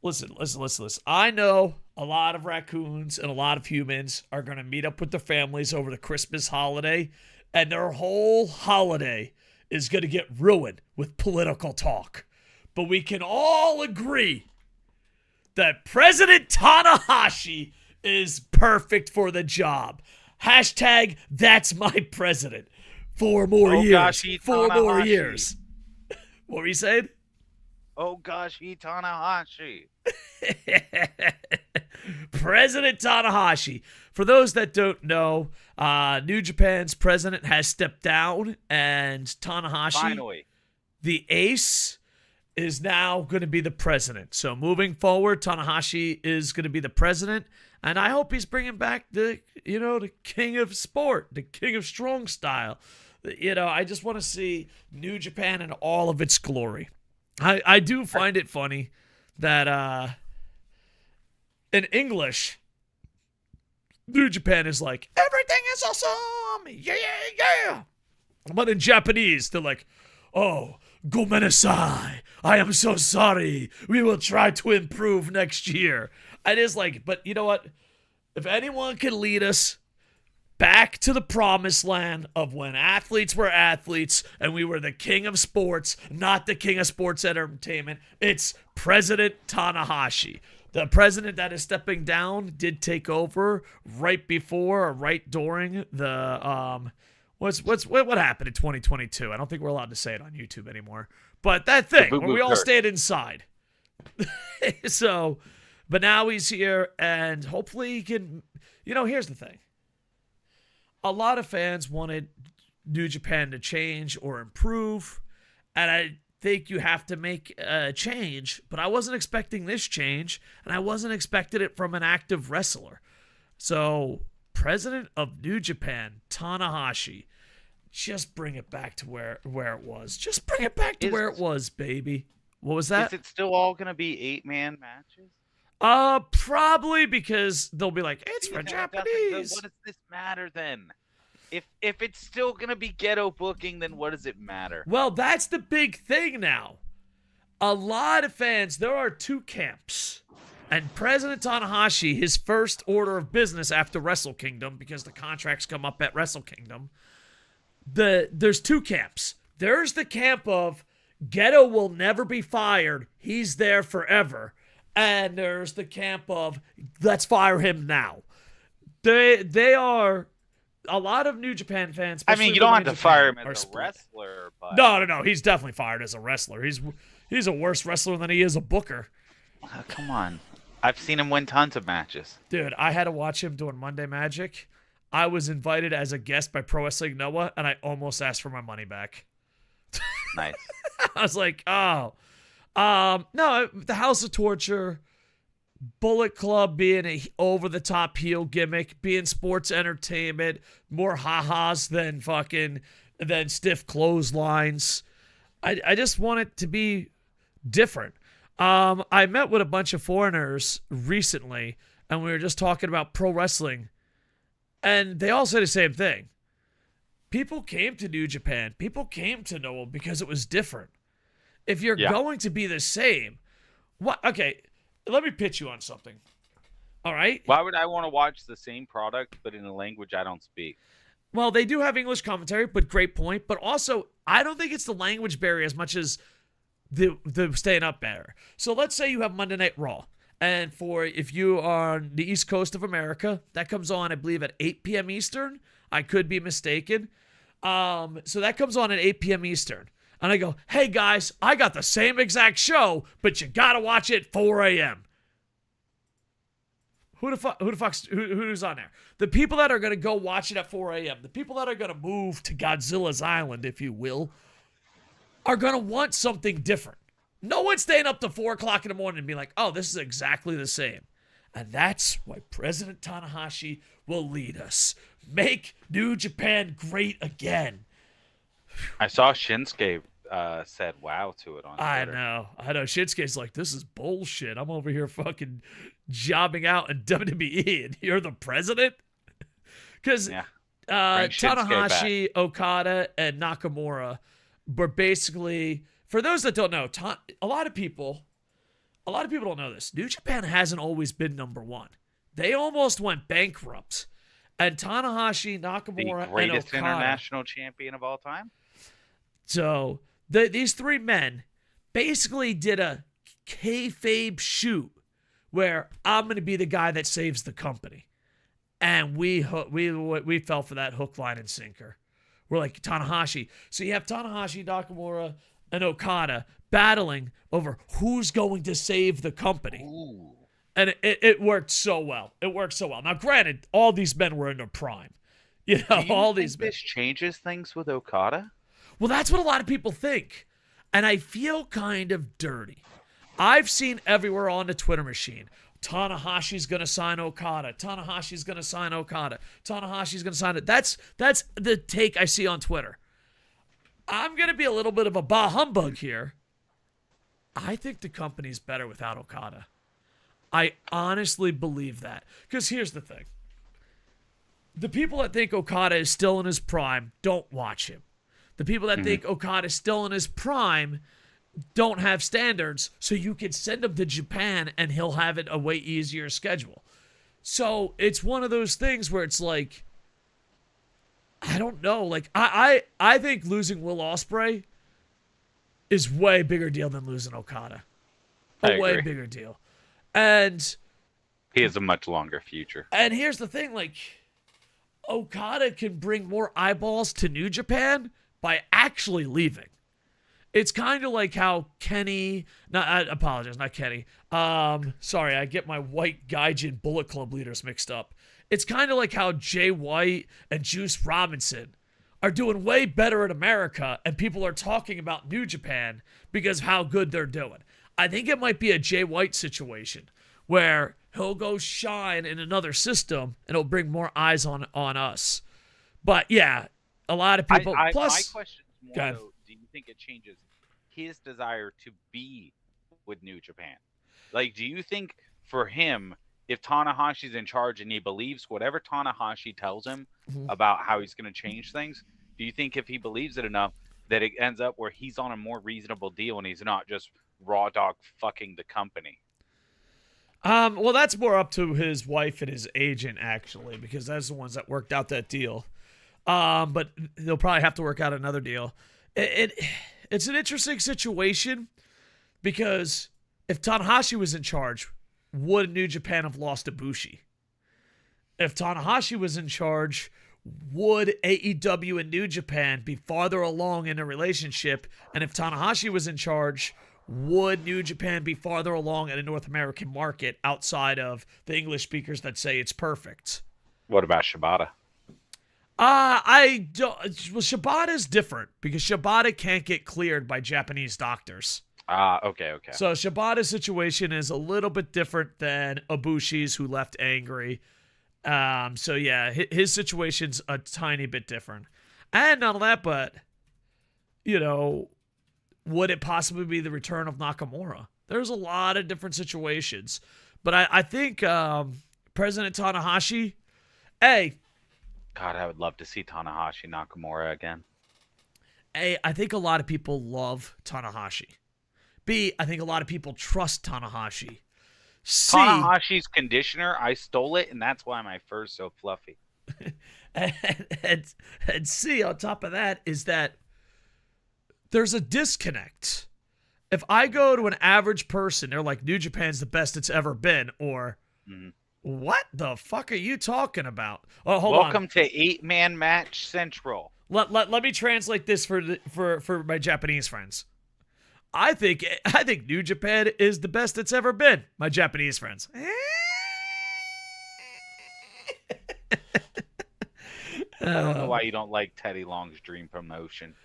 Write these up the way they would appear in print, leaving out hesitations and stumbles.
Listen. I know a lot of raccoons and a lot of humans are going to meet up with their families over the Christmas holiday, and their whole holiday is going to get ruined with political talk. But we can all agree that President Tanahashi is perfect for the job. Hashtag that's my president. 4 more years. 4 more years. What were you saying? Oh gosh, Tanahashi. President Tanahashi. For those that don't know, New Japan's president has stepped down, and Tanahashi, Finally, the ace, is now going to be the president. So moving forward, Tanahashi is going to be the president, and I hope he's bringing back the king of sport, the king of strong style. I just want to see New Japan in all of its glory. I do find it funny that in English, New Japan is like, everything is awesome, yeah. But in Japanese, they're like, oh, gomenasai, I am so sorry. We will try to improve next year. It is like, but you know what? If anyone can lead us back to the promised land of when athletes were athletes and we were the king of sports, not the king of sports entertainment, it's President Tanahashi. The president that is stepping down did take over right before or right during the what happened in 2022? I don't think we're allowed to say it on YouTube anymore. But that thing where we all stayed inside. So, but now he's here, and hopefully he can. Here's the thing. A lot of fans wanted New Japan to change or improve, and I think you have to make a change, but I wasn't expecting this change, and I wasn't expecting it from an active wrestler. So, president of New Japan, Tanahashi, just bring it back to where it was. Just bring it back to where it was, baby. What was that? Is it still all going to be 8-man matches? Probably, because they'll be like, it's for Japanese. What does this matter then? If it's still gonna be ghetto booking, then what does it matter? Well, that's the big thing now. A lot of fans, there are 2 camps. And President Tanahashi, his first order of business after Wrestle Kingdom, because the contracts come up at Wrestle Kingdom, there's 2 camps. There's the camp of Ghetto will never be fired. He's there forever. And there's the camp of, let's fire him now. They are, a lot of New Japan fans. I mean, you don't have to fire him as a wrestler, but no, he's definitely fired as a wrestler. He's a worse wrestler than he is a booker. Come on, I've seen him win tons of matches. Dude, I had to watch him doing Monday Magic. I was invited as a guest by Pro Wrestling Noah, and I almost asked for my money back. Nice. I was like, oh. No, the House of Torture, Bullet Club being a over-the-top heel gimmick, being sports entertainment, more ha-has than stiff clotheslines. I just want it to be different. I met with a bunch of foreigners recently, and we were just talking about pro wrestling, and they all said the same thing. People came to New Japan. People came to Noah because it was different. If you're going to be the same, what? Okay, let me pitch you on something. All right? Why would I want to watch the same product but in a language I don't speak? Well, they do have English commentary, but great point. But also, I don't think it's the language barrier as much as the staying up barrier. So let's say you have Monday Night Raw. And if you are on the East Coast of America, that comes on, I believe, at 8 p.m. Eastern. I could be mistaken. So that comes on at 8 p.m. Eastern. And I go, hey, guys, I got the same exact show, but you got to watch it 4 a.m. Who's on there? The people that are going to go watch it at 4 a.m., the people that are going to move to Godzilla's Island, if you will, are going to want something different. No one's staying up to 4 o'clock in the morning and be like, oh, this is exactly the same. And that's why President Tanahashi will lead us. Make New Japan great again. I saw Shinsuke said wow to it on Twitter. I know. Shinsuke's like, this is bullshit. I'm over here fucking jobbing out in WWE, and you're the president? Because Tanahashi, Okada, and Nakamura were basically, for those that don't know, a lot of people a lot of people don't know this. New Japan hasn't always been number one. They almost went bankrupt. And Tanahashi, Nakamura, The greatest and Okada. international champion of all time. So these three men basically did a kayfabe shoot where I'm going to be the guy that saves the company. And we fell for that hook, line, and sinker. We're like Tanahashi. So you have Tanahashi, Nakamura, and Okada battling over who's going to save the company. Ooh. And it worked so well. It worked so well. Now, granted, all these men were in their prime. You know, all these men. This changes things with Okada? Well, that's what a lot of people think. And I feel kind of dirty. I've seen everywhere on the Twitter machine, Tanahashi's going to sign Okada. Tanahashi's going to sign Okada. Tanahashi's going to sign it. That's the take I see on Twitter. I'm going to be a little bit of a bah humbug here. I think the company's better without Okada. I honestly believe that. Because here's the thing. The people that think Okada is still in his prime don't watch him. The people that think Okada is still in his prime don't have standards, so you can send him to Japan and he'll have it a way easier schedule. So it's one of those things where it's like, I don't know. Like I think losing Will Ospreay is way bigger deal than losing Okada. A way bigger deal. And he has a much longer future. And here's the thing, like, Okada can bring more eyeballs to New Japan by actually leaving. It's kind of like how Kenny, I apologize, not Kenny. Sorry, I get my white Gaijin Bullet Club leaders mixed up. It's kind of like how Jay White and Juice Robinson are doing way better in America, and people are talking about New Japan because of how good they're doing. I think it might be a Jay White situation where he'll go shine in another system and it'll bring more eyes on us. But yeah, a lot of people. Plus, my question is more though, do you think it changes his desire to be with New Japan? Like, do you think for him, if Tanahashi's in charge and he believes whatever Tanahashi tells him about how he's going to change things, do you think if he believes it enough that it ends up where he's on a more reasonable deal and he's not just raw dog fucking the company? Well, that's more up to his wife and his agent, actually, because that's the ones that worked out that deal. But they'll probably have to work out another deal. It's an interesting situation because if Tanahashi was in charge, would New Japan have lost Ibushi? If Tanahashi was in charge, would AEW and New Japan be farther along in a relationship? And if Tanahashi was in charge, would New Japan be farther along in a North American market outside of the English speakers that say it's perfect? What about Shibata? I don't. Well, Shibata's different because Shibata can't get cleared by Japanese doctors. Okay. So Shibata's situation is a little bit different than Ibushi's, who left angry. So yeah, his situation's a tiny bit different. And not only that, but, you know, would it possibly be the return of Nakamura? There's a lot of different situations. But I think President Tanahashi, God, I would love to see Tanahashi Nakamura again. I think a lot of people love Tanahashi. B, I think a lot of people trust Tanahashi. C, Tanahashi's conditioner, I stole it, and that's why my fur's so fluffy. and C, on top of that, is that there's a disconnect. If I go to an average person, they're like, New Japan's the best it's ever been, or what the fuck are you talking about? Oh, hold on. Welcome to 8-Man Match Central. Let me translate this for my Japanese friends. I think New Japan is the best it's ever been, my Japanese friends. I don't know why you don't like Teddy Long's Dream Promotion.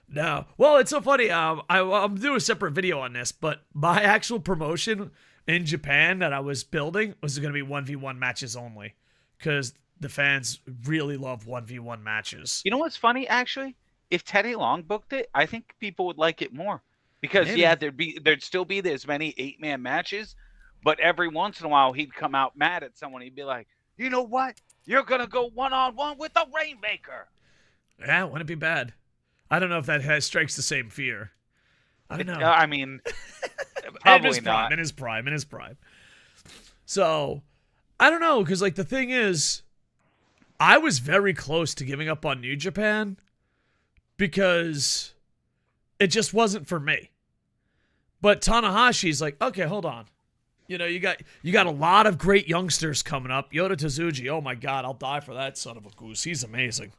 No. Well, it's so funny. I'm doing a separate video on this, but my actual promotion in Japan that I was building was going to be 1v1 matches only because the fans really love 1v1 matches. You know what's funny, actually? If Teddy Long booked it, I think people would like it more. Because, there'd still be as many 8-man matches, but every once in a while he'd come out mad at someone. He'd be like, you know what? You're going to go one-on-one with the Rainmaker. Yeah, wouldn't be bad. I don't know if that strikes the same fear. I don't know. I mean, Probably not. In his prime. So, I don't know, because, like, the thing is, I was very close to giving up on New Japan because it just wasn't for me. But Tanahashi's like, okay, hold on. You know, you got a lot of great youngsters coming up. Yota Tsuji, oh my God, I'll die for that son of a goose. He's amazing.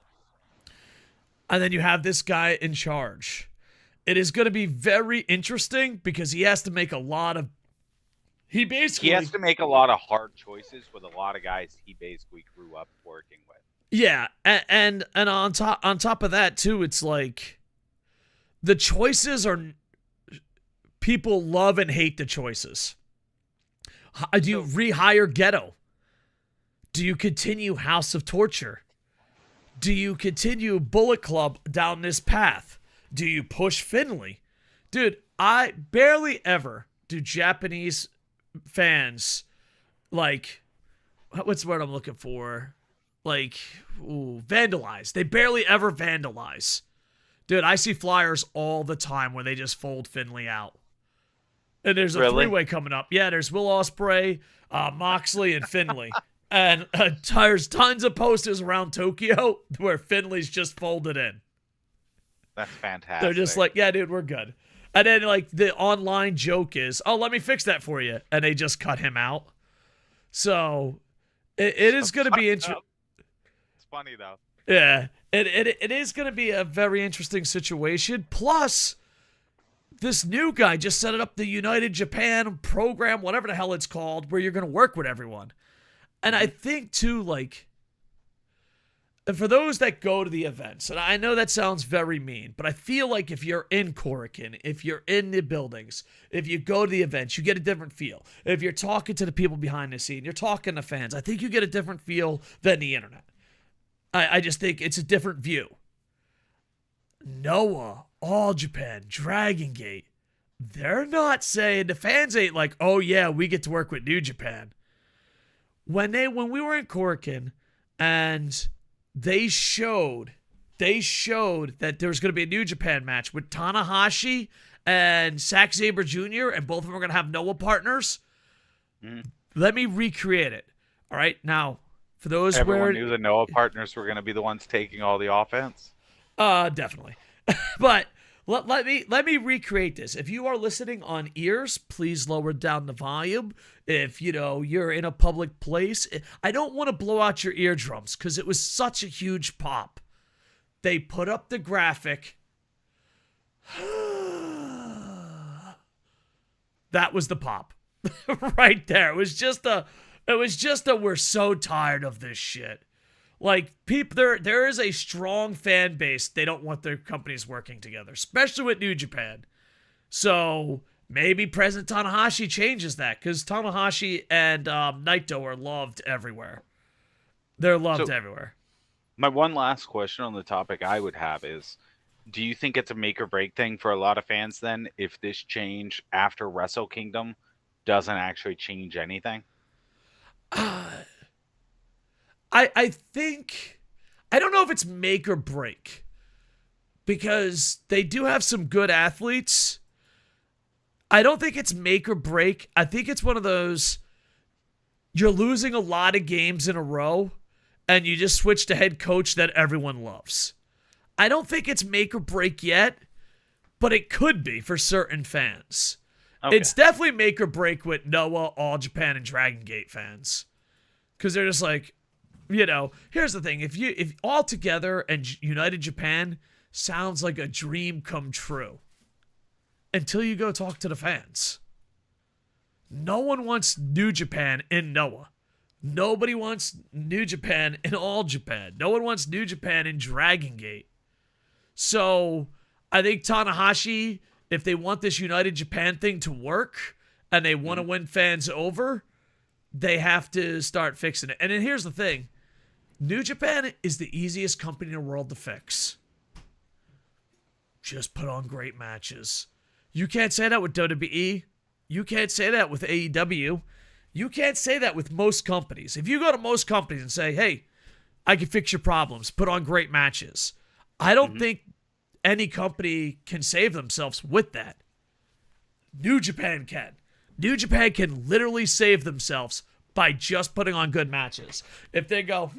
And then you have this guy in charge. It is going to be very interesting because he has to make a lot of... He has to make a lot of hard choices with a lot of guys he basically grew up working with. Yeah, and on top of that too, it's like the choices are... People love and hate the choices. Do you rehire Ghetto? Do you continue House of Torture? Do you continue Bullet Club down this path? Do you push Finley? Dude, I barely ever do Japanese fans, like, what's the word I'm looking for? Like, vandalize. They barely ever vandalize. Dude, I see flyers all the time where they just fold Finley out. And there's a three-way coming up. Yeah, there's Will Ospreay, Moxley, and Finley. And there's tons of posters around Tokyo where Finley's just folded in. That's fantastic. They're just like, yeah, dude, we're good. And then, like, the online joke is, oh, let me fix that for you. And they just cut him out. So, it is going to be interesting. It's funny, though. Yeah. It is going to be a very interesting situation. Plus... This new guy just set up the United Japan program, whatever the hell it's called, where you're going to work with everyone. And I think, too, like, for those that go to the events, and I know that sounds very mean, but I feel like if you're in Korakuen, if you're in the buildings, if you go to the events, you get a different feel. If you're talking to the people behind the scene, you're talking to fans, I think you get a different feel than the internet. I just think it's a different view. Noah, All Japan, Dragon Gate, they're not saying, the fans ain't like, oh yeah, we get to work with New Japan. When we were in Korakuen and they showed that there was going to be a New Japan match with Tanahashi and Zack Sabre Jr. and both of them are going to have Noah partners, let me recreate it. All right, now, for those Everyone knew the Noah partners were going to be the ones taking all the offense. Definitely. But let me recreate this. If you are listening on ears, please lower down the volume. If you're in a public place, I don't want to blow out your eardrums because it was such a huge pop. They put up the graphic. That was the pop. Right there. It was just a we're so tired of this shit. Like, people, there is a strong fan base. They don't want their companies working together, especially with New Japan. So maybe President Tanahashi changes that, because Tanahashi and Naito are loved everywhere. They're loved everywhere. My one last question on the topic I would have is, do you think it's a make or break thing for a lot of fans then, if this change after Wrestle Kingdom doesn't actually change anything? I think, I don't know if it's make or break, because they do have some good athletes. I don't think it's make or break. I think it's one of those, you're losing a lot of games in a row and you just switch to head coach that everyone loves. I don't think it's make or break yet, but it could be for certain fans. Okay. It's definitely make or break with Noah, All Japan, and Dragon Gate fans. Because they're just like, here's the thing. If All Together and United Japan sounds like a dream come true until you go talk to the fans. No one wants New Japan in Noah. Nobody wants New Japan in All Japan. No one wants New Japan in Dragon Gate. So I think Tanahashi, if they want this United Japan thing to work and they want to win fans over, they have to start fixing it. And then here's the thing. New Japan is the easiest company in the world to fix. Just put on great matches. You can't say that with WWE. You can't say that with AEW. You can't say that with most companies. If you go to most companies and say, hey, I can fix your problems, put on great matches, I don't think any company can save themselves with that. New Japan can. New Japan can literally save themselves by just putting on good matches. If they go,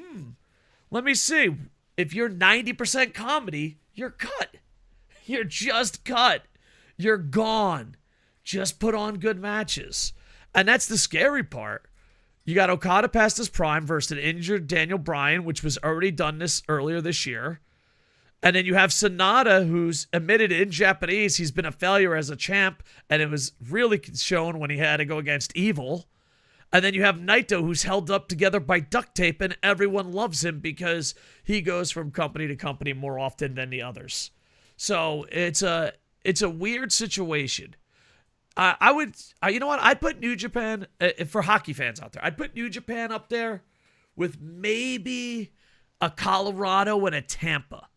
let me see. If you're 90% comedy, you're cut. You're just cut. You're gone. Just put on good matches. And that's the scary part. You got Okada past his prime versus an injured Daniel Bryan, which was already done this earlier this year. And then you have Sonata, who's admitted in Japanese he's been a failure as a champ, and it was really shown when he had to go against Evil. And then you have Naito, who's held up together by duct tape, and everyone loves him because he goes from company to company more often than the others. So it's a weird situation. You know what? I'd put New Japan, for hockey fans out there, I'd put New Japan up there with maybe a Colorado and a Tampa.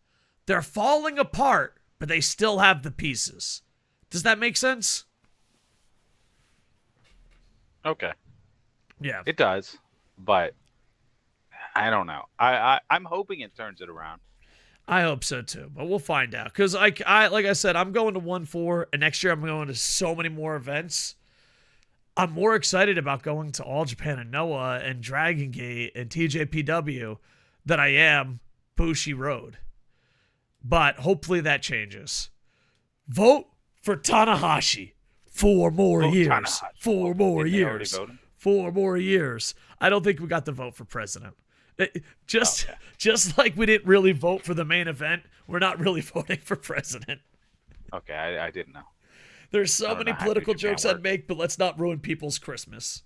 They're falling apart, but they still have the pieces. Does that make sense? Okay. Yeah. It does, but I don't know. I'm hoping it turns it around. I hope so too, but we'll find out. Because like I said, I'm going to 1-4, and next year I'm going to so many more events. I'm more excited about going to All Japan and Noah and Dragon Gate and TJPW than I am Bushi Road. But hopefully that changes. Vote for Tanahashi. 4 more years. Tanahashi. 4 more Didn't they already years. vote him? 4 more years. I don't think we got the vote for president. Just like we didn't really vote for the main event, we're not really voting for president. Okay, I didn't know. There's so many political jokes I'd works. make, but let's not ruin people's Christmas.